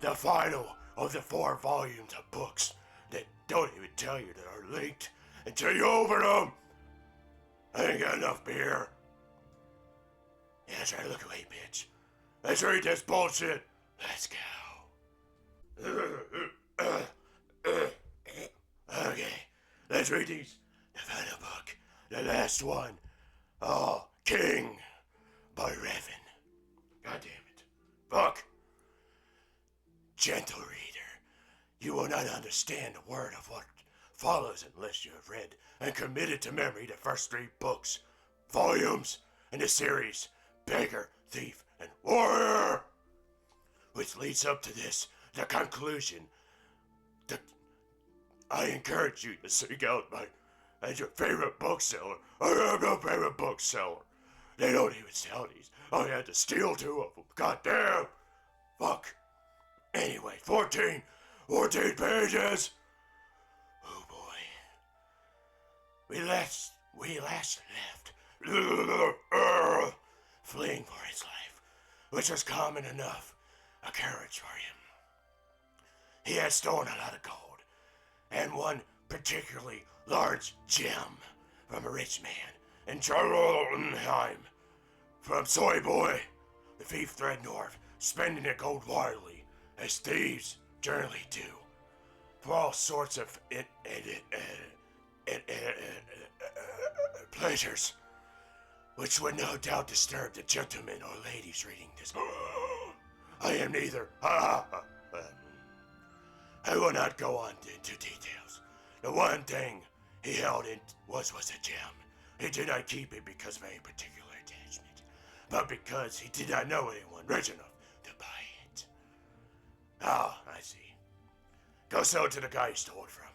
the final of the 4 volumes of books that don't even tell you that are linked until you open them. I ain't got enough beer. Yeah, that's right, look away, bitch. Let's read this bullshit. Let's go. Okay, let's read these. The final book. The last one. Oh, King by Revan. God damn it. Fuck. Gentle reader, you will not understand a word of what follows unless you have read and committed to memory the first 3 books, volumes in the series Beggar, Thief, and Warrior, which leads up to this, the conclusion. I encourage you to seek out as your favorite bookseller. I have no favorite bookseller. They don't even sell these. I had to steal 2 of them. God damn. Fuck. Anyway, 14 pages. Oh boy. We last left fleeing for his life, which was common enough occurrence for him. He had stolen a lot of gold, and one particularly large gem from a rich man in Jotunheim. From Soy Boy, the thief fled north, spending the gold widely, as thieves generally do, for all sorts of pleasures, which would no doubt disturb the gentlemen or ladies reading this. I am neither. I will not go on into details. The one thing he held in was a gem. He did not keep it because of any particular attachment, but because he did not know anyone rich enough to buy it. Ah, I see. Go sell it to the guy he stole it from,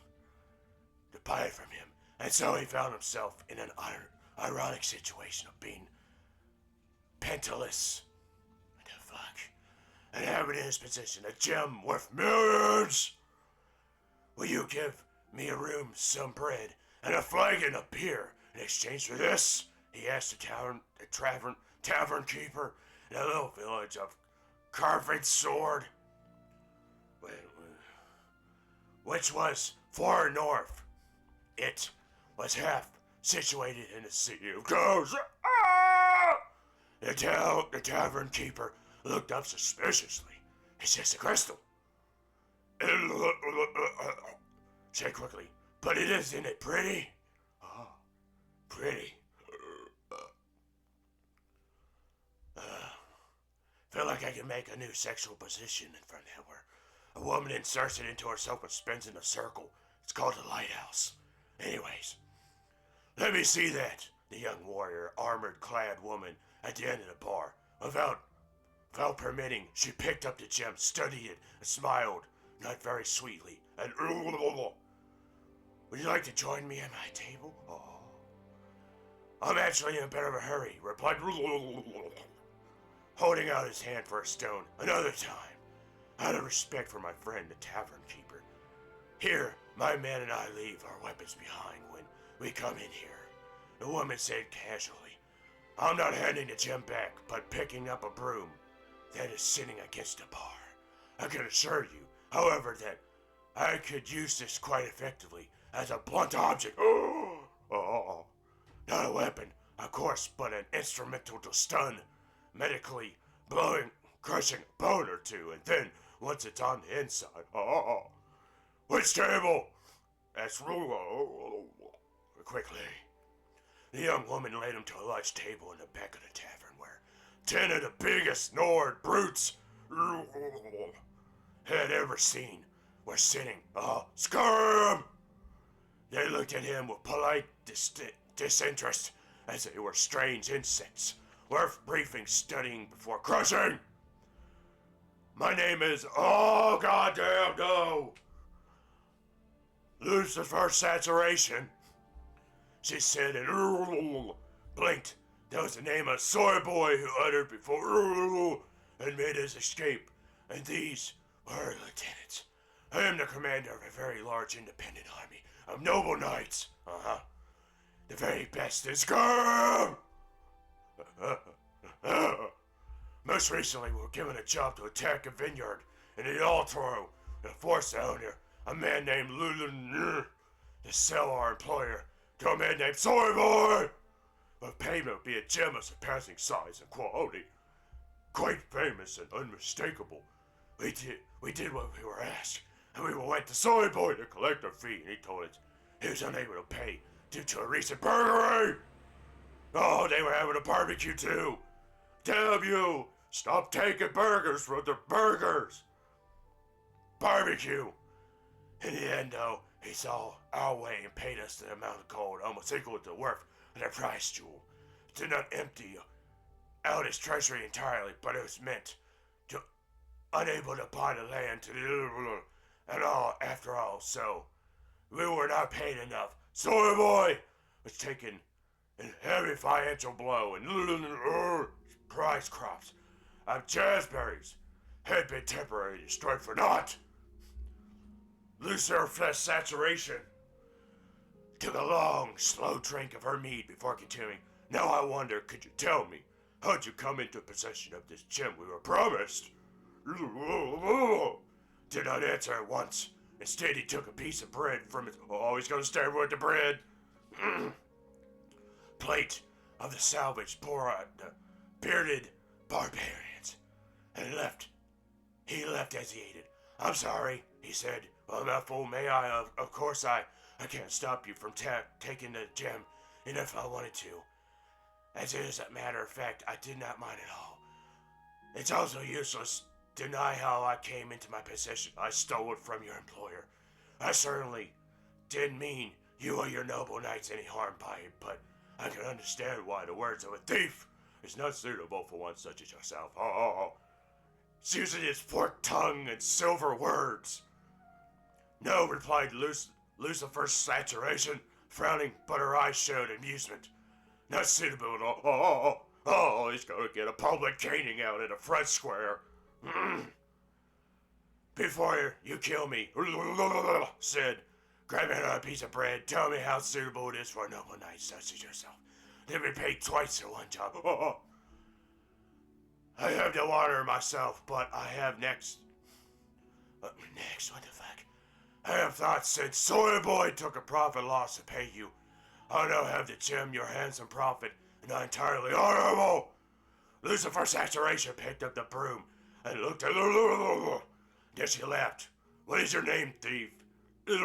to buy it from him, and so he found himself in an ironic situation of being penniless. What the fuck? And having in his possession a gem worth millions. Will you give me a room, some bread, and a flagon of beer in exchange for this? He asked the tavern keeper in a little village of Carved Sword, which was far north. It was half situated in the Sea of Ghosts. Ah! The tavern keeper looked up suspiciously. It's just a crystal. Said quickly, but isn't it pretty? Oh, pretty. Feel like I can make a new sexual position in front of it where a woman inserts it into herself and spins in a circle. It's called a lighthouse. Anyways, let me see that. The young warrior, armored-clad woman at the end of the bar. Without permitting, she picked up the gem, studied it, and smiled, not very sweetly, and would you like to join me at my table? Oh. I'm actually in a bit of a hurry, replied, holding out his hand for a stone. Another time, out of respect for my friend, the tavern keeper. Here, my man and I leave our weapons behind when we come in here. The woman said casually, I'm not handing the gem back, but picking up a broom that is sitting against the bar. I can assure you, however, that I could use this quite effectively as a blunt object. Oh, not a weapon, of course, but an instrumental to stun, medically blowing, crushing a bone or two, and then, once it's on the inside, which table? Asked quickly. The young woman led him to a large table in the back of the tavern where 10 of the biggest Nord brutes had ever seen were sitting. Scum! They looked at him with polite disinterest as they were strange insects, worth briefing, studying before crushing. My name is, oh goddamn no! Lucifer Saturation, she said, and blinked. That was the name of Soy Boy who uttered before and made his escape. And these were her lieutenants. I am the commander of a very large independent army of noble knights. The very best is scum! Most recently, we were given a job to attack a vineyard and it all through the force owner, a man named Lulu, to sell our employer to a man named Soy Boy. But payment would be a gem of surpassing size and quality, quite famous and unmistakable. We did what we were asked, and we went to Soy Boy to collect our fee, and he told us he was unable to pay due to a recent burglary. Oh, they were having a barbecue too. Damn you! Stop taking burgers from the burgers. Barbecue. In the end, though, he saw our way and paid us the amount of gold almost equal to the worth of the prize jewel. It did not empty out his treasury entirely, but it was meant to unable to buy the land to the and all after all, so we were not paid enough. Soy Boy was taken a heavy financial blow, and prize crops of jazzberries had been temporarily destroyed for naught. Lucifer flesh saturation took a long, slow drink of her mead before continuing. Now I wonder, could you tell me, how'd you come into possession of this gem we were promised? Did not answer at once. Instead, he took a piece of bread from his... Oh, he's gonna stay with the bread. Plate of the salvage bore out the bearded barbarians, and left. He left as he ate it. I'm sorry, he said. Well, mouthful, may I? Of course, I can't stop you from taking the gem, even if I wanted to. As it is a matter of fact, I did not mind at all. It's also useless to deny how I came into my possession. I stole it from your employer. I certainly didn't mean you or your noble knights any harm by it, but I can understand why the words of a thief is not suitable for one such as yourself. It's using his forked tongue and silver words. No, replied Lucifer's saturation, frowning, but her eyes showed amusement. Not suitable at all. He's gonna get a public caning out in the front square. Before you kill me, said, grabbing another piece of bread, tell me how suitable it is for a noble knight such as yourself. They'll be paid twice for one job. I have no honor myself, but I have next. What the fuck? I have thought since Soy Boy took a profit loss to pay you, I now have the gem, your handsome profit, and not entirely honorable. Lucifer Saturation picked up the broom and looked at her. Then she laughed. What is your name, thief? Said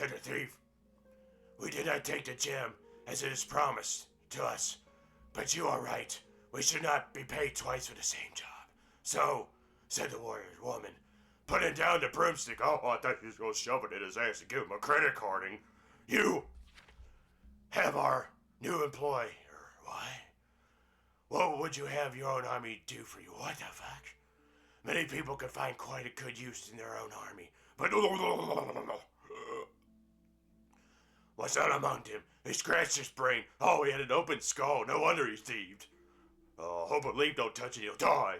the thief. We did not take the gem as it is promised to us, but you are right. We should not be paid twice for the same job. So, said the warrior woman, putting down the broomstick. I thought he was going to shove it in his ass and give him a credit carding. You have our new employee. What? What would you have your own army do for you? What the fuck? Many people could find quite a good use in their own army, but what's that among him? He scratched his brain. Oh, he had an open skull. No wonder he thieved. Hope a leaf don't touch it, he'll die.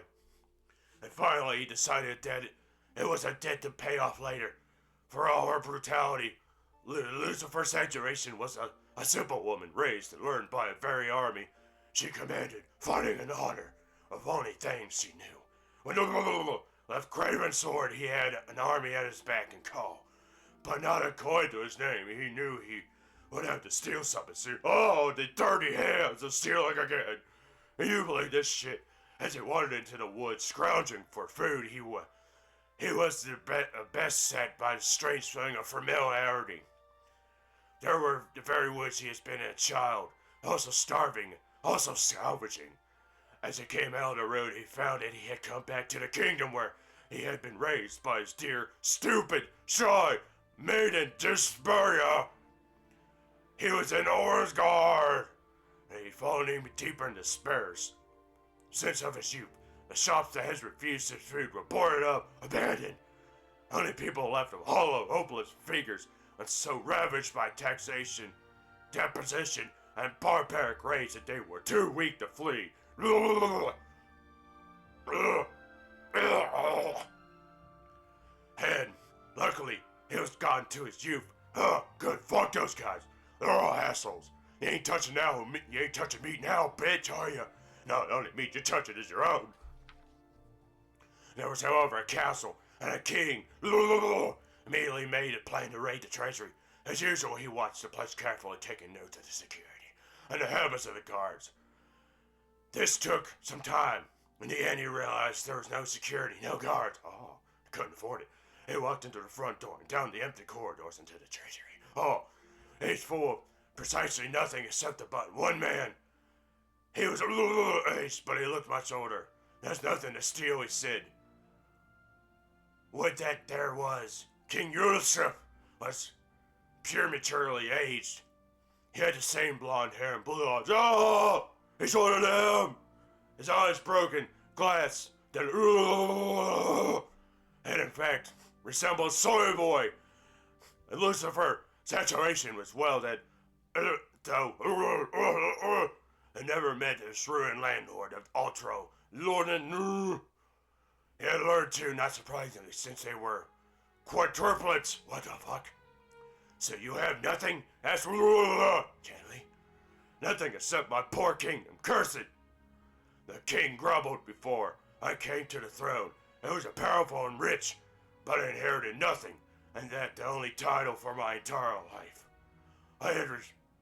And finally, he decided that it was a debt to pay off later. For all her brutality, Lucifer Saturation was a simple woman raised and learned by a very army. She commanded fighting and honor of only things she knew. When left Craven Sword, he had an army at his back and call, but not a coin to his name. He knew he would have to steal something soon. Oh, the dirty hands of stealing again. And you believe this shit? As he wandered into the woods, scrounging for food, he was the best set by the strange feeling of familiarity. There were the very woods he has been a child, also starving, also salvaging. As he came out of the road, he found that he had come back to the kingdom where he had been raised by his dear, stupid, shy maiden Desperia. He was in Orsgard, and he'd fallen even deeper in despair. Since of his youth, the shops that had refused his food were boarded up, abandoned. Only people left of hollow, hopeless figures, and so ravaged by taxation, deposition, and barbaric rage that they were too weak to flee. And luckily, he was gone to his youth. Good, fuck those guys. They're all assholes. You ain't touching me now, bitch, are you? No, the only meat you're touching is your own. There was, however, a castle and a king. Immediately made a plan to raid the treasury. As usual, he watched the place carefully, taking note of the security and the habits of the guards. This took some time. In the end, he realized there was no security, no guards. Oh, he couldn't afford it. He walked into the front door and down the empty corridors into the treasury. Oh, it's full of precisely nothing except a button. One man. He was a ace, but he looked much older. There's nothing to steal, he said. What that there was, King Yusuf was prematurely aged. He had the same blonde hair and blue eyes. Oh, he's one of them. His eyes broken, glass, that and in fact resembled Soy Boy. And Lucifer saturation was well that though I never met the shrewish landlord of Altro, Lorden. He had learned to, not surprisingly, since they were quadruplets. What the fuck? So you have nothing? Asked gently. Nothing except my poor kingdom. Curse it! The king grumbled before I came to the throne. I was powerful and rich, but I inherited nothing, and that the only title for my entire life. I had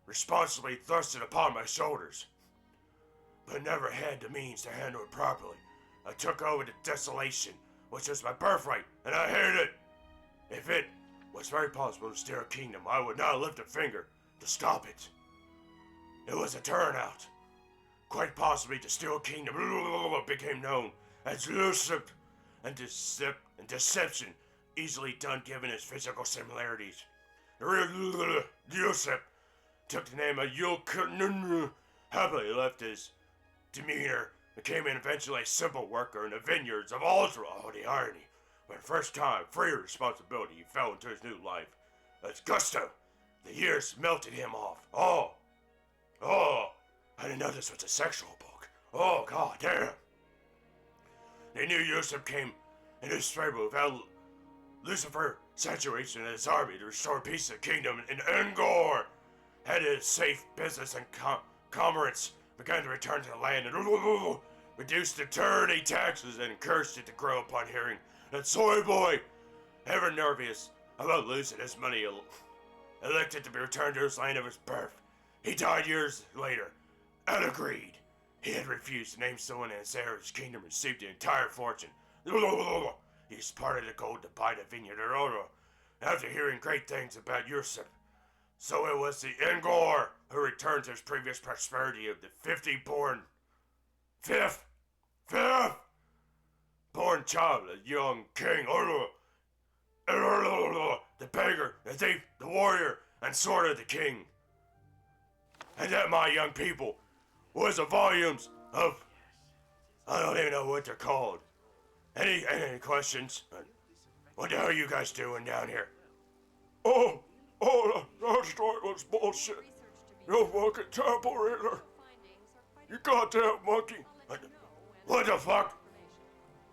responsibly thrust it upon my shoulders, but never had the means to handle it properly. I took over the desolation, which was my birthright, and I hated it. If it was very possible to steal a kingdom, I would not lift a finger to stop it. It was a turnout. Quite possibly to steal a kingdom became known as Lucifer, and deception easily done given its physical similarities. The real Lucifer took the name of Yulk, happily left his demeanor, became eventually a simple worker in the vineyards of Aldra. Oh, the irony. For the first time, free of responsibility, he fell into his new life. As gusto, the years melted him off. Oh, I didn't know this was a sexual book. Oh, god damn. They knew Yusuf came in his favor without Lucifer saturation in his army to restore peace to the kingdom, and Angor had his safe business and commerce began to return to the land and reduced the tyranny taxes and encouraged it to grow upon hearing that Soy Boy, ever nervous about losing his money, elected to be returned to his land of his birth. He died years later and agreed. He had refused to name someone in his heir of his kingdom and received the entire fortune. He parted the gold to buy the vineyard after hearing great things about Yusuf. So it was the Angor who returned to his previous prosperity of the 50 born fifth born child, the young king, the beggar, the thief, the warrior, and sword of the king. And that, my young people, was the volumes of, I don't even know what they're called. Any questions? What the hell are you guys doing down here? Oh, that story was bullshit. You fucking temple reader. You goddamn monkey. What the fuck?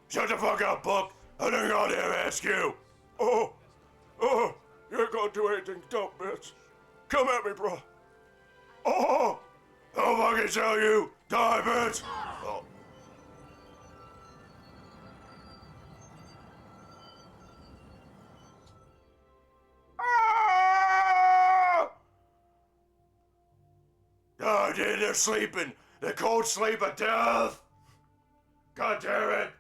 Shut the fuck up, book. I didn't goddamn ask you. Oh, you ain't gonna do anything, dumb bitch. Come at me, bro. Oh, I'll fucking tell you. Die, bitch. Oh. Oh, dude, they're sleeping. The cold sleep of death. God damn it.